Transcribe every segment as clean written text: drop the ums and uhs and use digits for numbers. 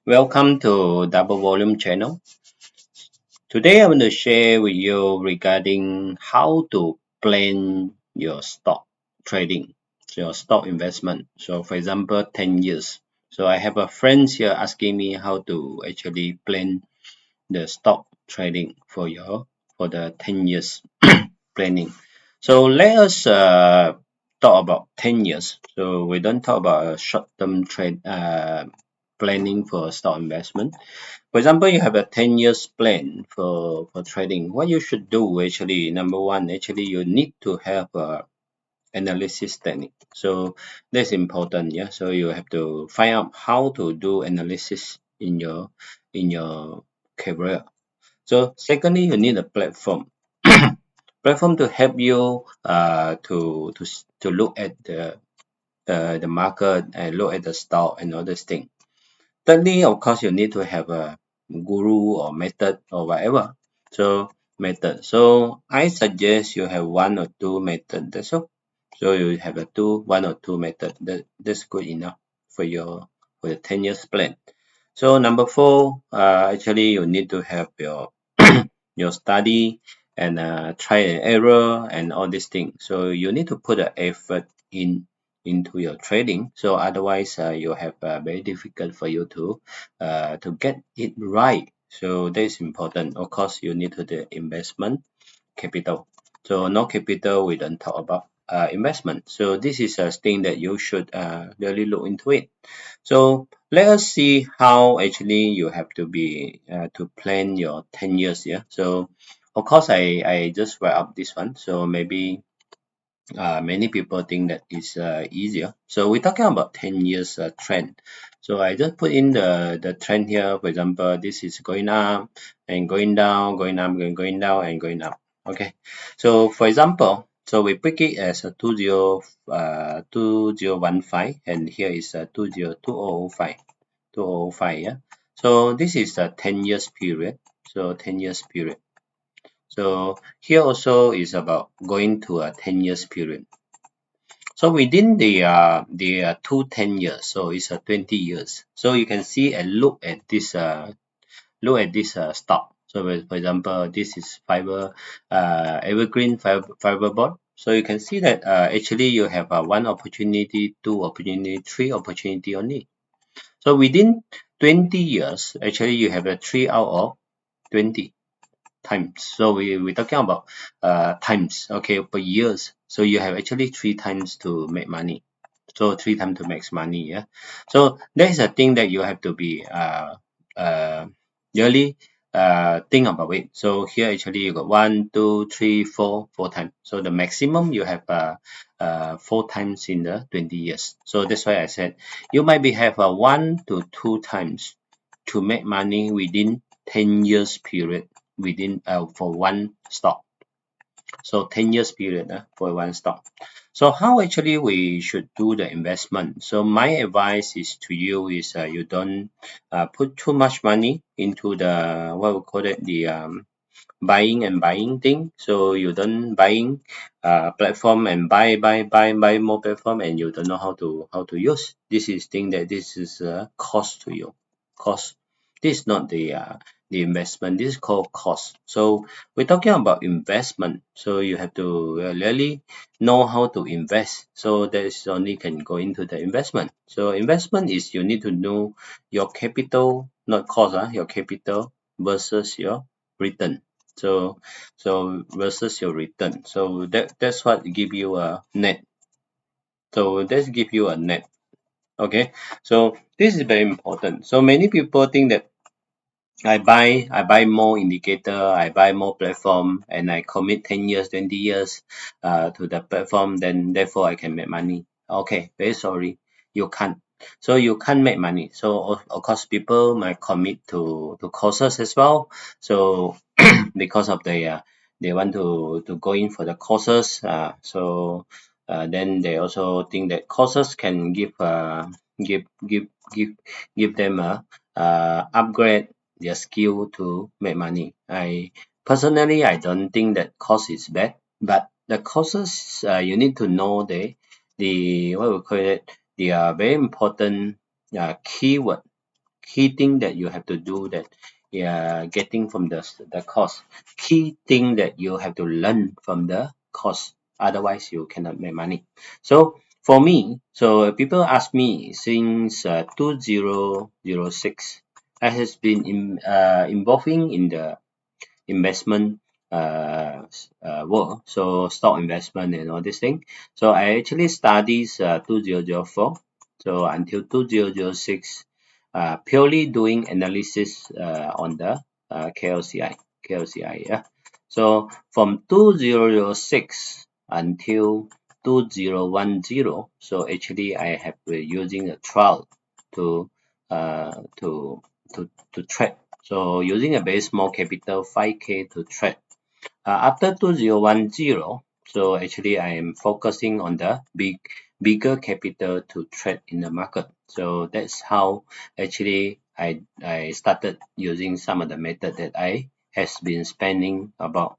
Welcome to Double Volume channel. Today I'm going to share with you regarding how to plan your stock trading, your stock investment. So for example, 10 years. So I have a friend here asking me how to actually plan the stock trading for the 10 years planning. So let us talk about 10 years. So we don't talk about a short-term trade planning for stock investment. For example, you have a 10 years plan for trading. What you should do actually, number one, actually you need to have a analysis technique. So that's important. Yeah. So you have to find out how to do analysis in your career. So secondly, you need a platform. Platform to help you to look at the market and look at the stock and all this thing. Thirdly, of course, you need to have a guru or method or whatever. So method. So I suggest you have one or two method. That's all. So you have one or two method. That's good enough for your 10 years plan. So number four, actually you need to have your your study and try and error and all these things. So you need to put the effort into your trading. So otherwise, you have very difficult for you to get it right. So that is important. Of course, you need to do investment capital. So no capital, we don't talk about investment. So this is a thing that you should really look into it. So let us see how actually you have to be to plan your 10 years. Yeah. So of course, I just write up this one. So maybe many people think that it's easier. So we're talking about 10 years trend. So I just put in the trend here. For example, this is going up and going down, going up and going down and going up. Okay. So for example, so we pick it as a 2015 and here is a 2005. Yeah. So this is a 10 years period. So 10 years period. So here also is about going to a 10 years period. So within the 10 years, so it's a 20 years. So you can see and look at this stock. So for example, this is evergreen fiber board. So you can see that actually you have one opportunity, two opportunity, three opportunity only. So within 20 years, actually you have a 3 out of 20 times. So we're talking about times, okay, per years. So you have actually 3 times to make money. So 3 times to make money, yeah. So that is a thing that you have to be really think about it. So here actually you got 1, 2, 3, 4, 4 times. So the maximum you have 4 times in the 20 years. So that's why I said you might be have 1 to 2 times to make money within 10 years period within for one stock. So 10 years period for one stock. So how actually we should do the investment? So my advice is to you is you don't put too much money into the what we call it the buying thing. So you don't buying platform and buy more platform and you don't know how to use. This is thing that this is cost to you. Cost. This is not the investment. This is called cost. So we're talking about investment. So you have to really know how to invest. So that is only can go into the investment. So investment is you need to know your capital, not cost, your capital versus your return. So versus your return. So that's what give you a net. So that's give you a net. Okay. So this is very important. So many people think that I buy more indicator, I buy more platform, and I commit 10 years, 20 years to the platform, then therefore I can make money. Okay, very sorry, you can't. So you can't make money. So of course people might commit to courses as well. So because of they want to go in for the courses. Then they also think that courses can give give give them a upgrade their skill to make money. I don't think that course is bad, but the courses you need to know the what we call it the very important keyword key thing that you have to do that getting from the course. Key thing that you have to learn from the course. Otherwise, you cannot make money. So for me, so people ask me since 2006, I has been involving in the investment world, so stock investment and all this thing. So I actually studied 2004, so until 2006, purely doing analysis on the KLCI, yeah. So from 2006 until 2010, so actually I have been using a trial to trade. So using a very small capital 5K to trade. After 2010, so actually I am focusing on the bigger capital to trade in the market. So that's how actually I started using some of the method that I has been spending about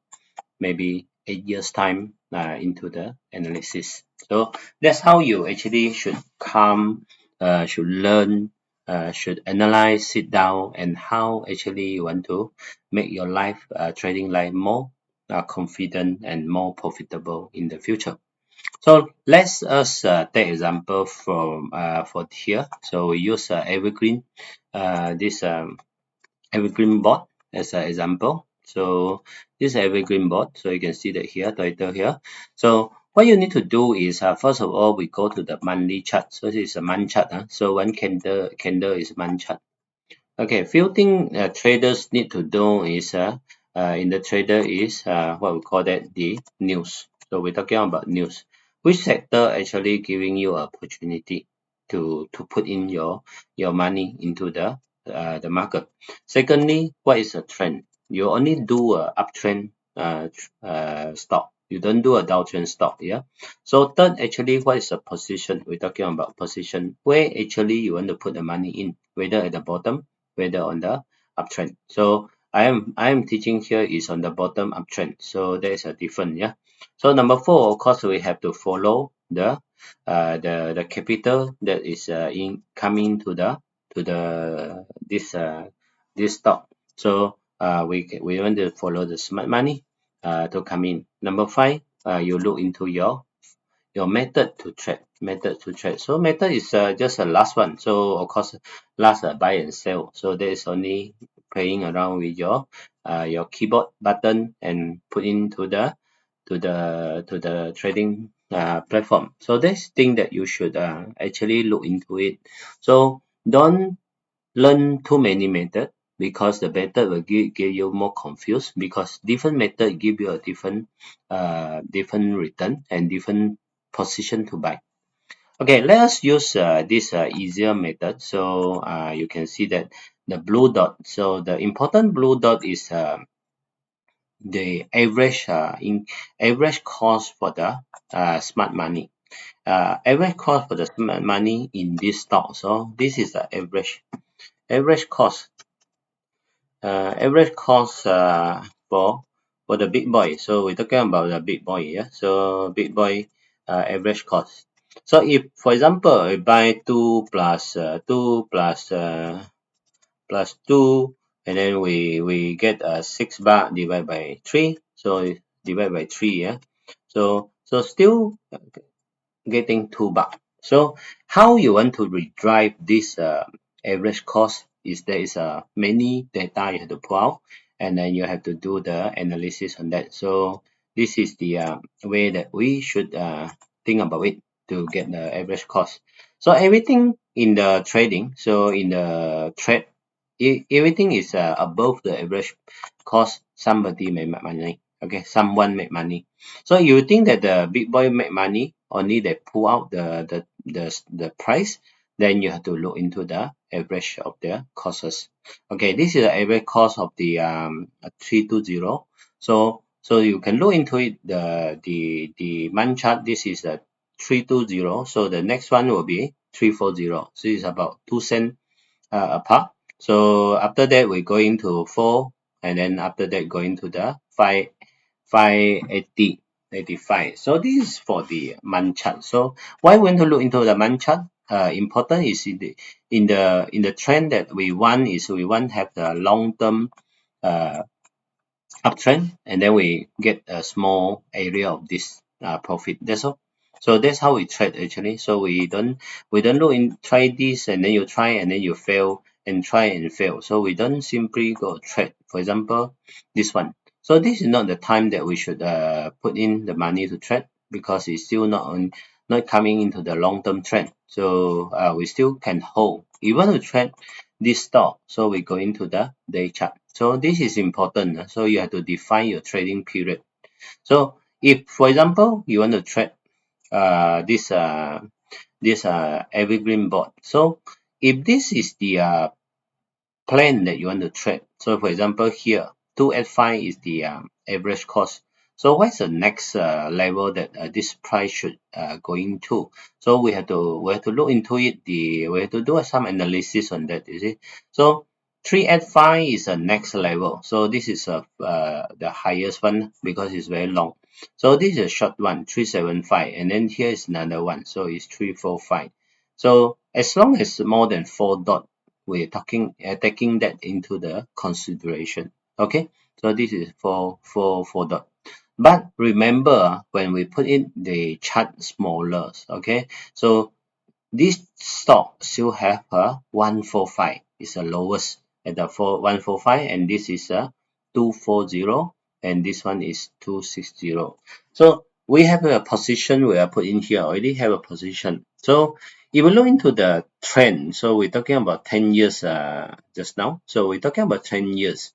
maybe 8 years time into the analysis. So that's how you actually should come, should learn, should analyze, sit down, and how actually you want to make your life, trading life more confident and more profitable in the future. So let's us take example from for here. So we use evergreen, this evergreen board as an example. So this evergreen board, so you can see that here, title here. So what you need to do is first of all we go to the monthly chart. So this is a month chart. So one candle is month chart. Okay, few things traders need to do is in the trader is what we call that the news. So we're talking about news. Which sector actually giving you opportunity to put in your money into the market. Secondly, what is a trend? You only do a uptrend stock. You don't do a downtrend stock, yeah. So third, actually, what is a position? We're talking about position. Where actually you want to put the money in, whether at the bottom, whether on the uptrend. So I am teaching here is on the bottom uptrend. So there is a different, yeah. So number 4, of course, we have to follow the capital that is in coming to this stock. So we want to follow the smart money to come in. Number 5, you look into your method to trade. So method is just a last one. So of course last buy and sell. So there is only playing around with your keyboard button and put into the trading platform. So that's thing that you should actually look into it. So don't learn too many method, because the method will give you more confused, because different method give you a different return and different position to buy. Okay, let us use this easier method. So you can see that the blue dot. So the important blue dot is the average average cost for the smart money. Average cost for the smart money in this stock. So this is the average cost. Average cost for the big boy. So we're talking about the big boy, yeah. So big boy average cost. So if, for example, I buy 2 plus 2 plus 2, and then we get 6 baht divided by 3. So divided by 3, yeah. So still getting 2 baht. So how you want to redrive this average cost is there is many data you have to pull out, and then you have to do the analysis on that. So this is the way that we should think about it to get the average cost. So everything in the trading, so in the trade, everything is above the average cost, somebody may make money. Okay, someone make money. So you think that the big boy make money, only they pull out the price, then you have to look into the average of the costs. Okay, this is the average cost of the 320. So you can look into it, the month chart. This is a 320. So the next one will be 340. So it's about 2 cents apart. So after that we go into 4, and then after that going to the 580. 85. So this is for the month chart. So why we want to look into the month chart? important is in the trend that we want to have the long-term uptrend, and then we get a small area of this profit. That's all. So that's how we trade actually. So we don't look in try this and then you try and then you fail and try and fail. So we don't simply go trade. For example, this one. So this is not the time that we should put in the money to trade, because it's still not coming into the long-term trend. So we still can hold. You want to trade this stock, so we go into the day chart. So this is important. So you have to define your trading period. So if, for example, you want to trade this evergreen bond. So if this is the plan that you want to trade, so for example here 285 is the average cost. So what's the next level that this price should go into? So we have to look into it. We have to do some analysis on that. You see, so 385 is the next level. So this is the highest one because it's very long. So this is a short one, 375, and then here is another one. So it's 345. So as long as more than 4 dot, we're taking that into the consideration. Okay, so this is for dot. But remember, when we put in the chart smaller, okay, so this stock still have a 145 is the lowest at the 145, and this is a 240, and this one is 260. So we have a position we are put in here, already have a position. So if we look into the trend, so we're talking about 10 years just now. So we're talking about 10 years.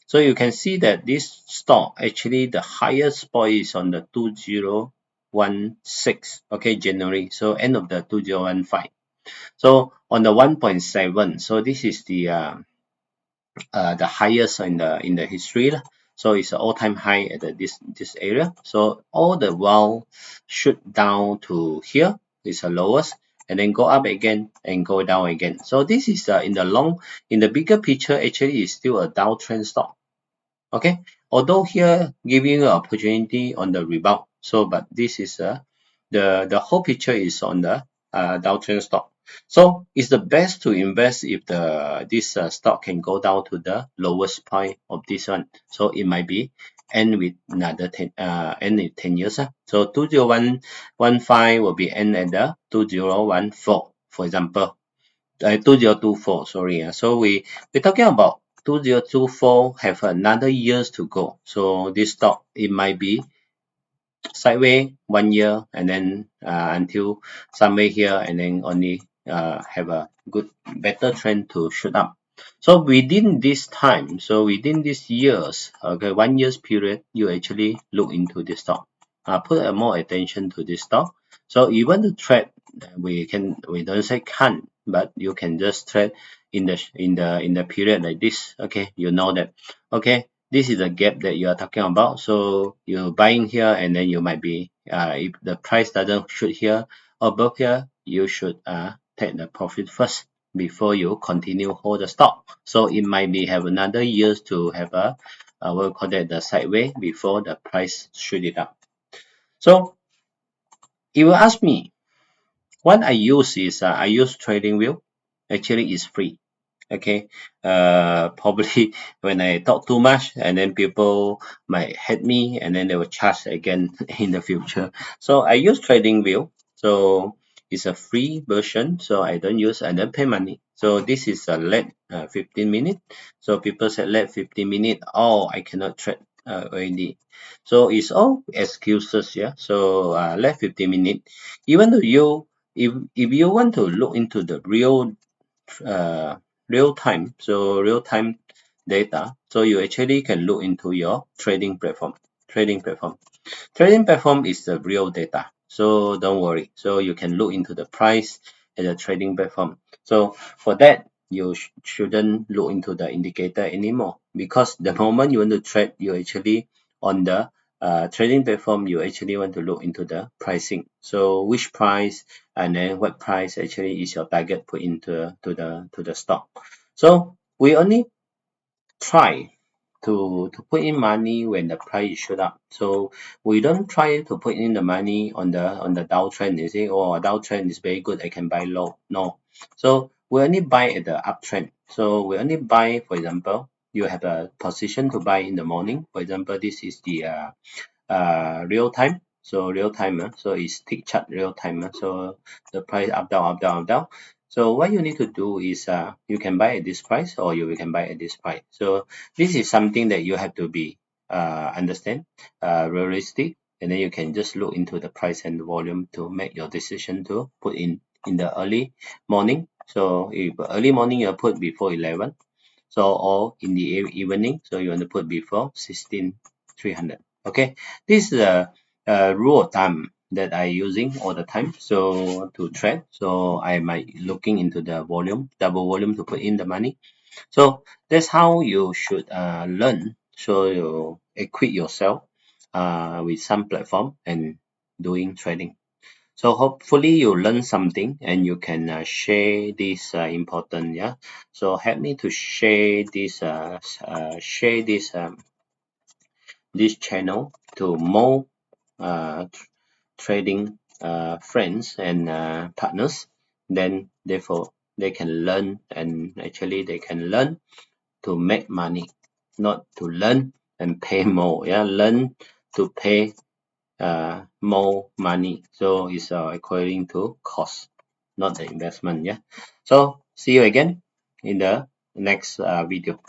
So you can see that this stock actually the highest point is on the 2016, okay, January. So end of the 2015. So on the 1.7, so this is the highest in the history. So it's an all-time high at this area. So all the while shoot down to here is the lowest, and then go up again and go down again. So this is in the bigger picture, actually is still a downtrend stock. Okay, although here giving you an opportunity on the rebound. So but this is the whole picture is on the downtrend stock. So it's the best to invest if this stock can go down to the lowest point of this one. So it might be end with another 10 years. So 2015 will be end at the 2014, for example. 2024, sorry. So we're talking about 2024 have another years to go. So this stock, it might be sideways 1 year, and then until somewhere here, and then only have a better trend to shoot up. So within this time, so within these years, okay, 1 year's period, you actually look into this stock. Put more attention to this stock. So you want to trade, we don't say can't, but you can just trade in the period like this. Okay, you know that. Okay, this is a gap that you are talking about. So you're buying here, and then you might be if the price doesn't shoot here or above here, you should take the profit first before you continue hold the stock. So it might be have another years to have a what we call that the sideways before the price shoot it up. So if you ask me, what I use is I use TradingView. Actually, it's free. Okay, probably when I talk too much, and then people might hate me, and then they will charge again in the future. So I use TradingView. So it's a free version, so I don't pay money. So this is a late 15 minutes. So people said late 15 minutes. Oh, I cannot trade already. So it's all excuses, yeah. So late 15 minutes. Even though if you want to look into the real time, so real time data, so you actually can look into your trading platform. Trading platform is the real data, so don't worry. So you can look into the price at the trading platform. So for that, you shouldn't look into the indicator anymore, because the moment you want to trade, you actually on the trading platform, you actually want to look into the pricing. So which price, and then what price actually is your target put into the stock. So we only try to put in money when the price shoot up. So we don't try to put in the money on the downtrend. You say, oh, downtrend is very good, I can buy low. No. So we only buy at the uptrend. So we only buy, for example, you have a position to buy in the morning. For example, this is the real time. So real time, so it's tick chart real time. So the price up down, up down, up down. So what you need to do is you can buy at this price or you can buy at this price. So this is something that you have to be understand, realistic, and then you can just look into the price and the volume to make your decision to put in the early morning. So if early morning you put before 11, so or in the evening, so you want to put before 16,300. Okay, this is a rule of thumb that I using all the time, so to trade. So I might looking into the volume, double volume to put in the money. So that's how you should learn. So you equip yourself with some platform and doing trading. So hopefully you learn something and you can share this important, yeah. So help me to share this this channel to more trading friends and partners. Then therefore they can learn, and actually they can learn to make money, not to learn and pay more. Yeah, learn to pay more money. So it's according to cost, not the investment. Yeah. So see you again in the next video.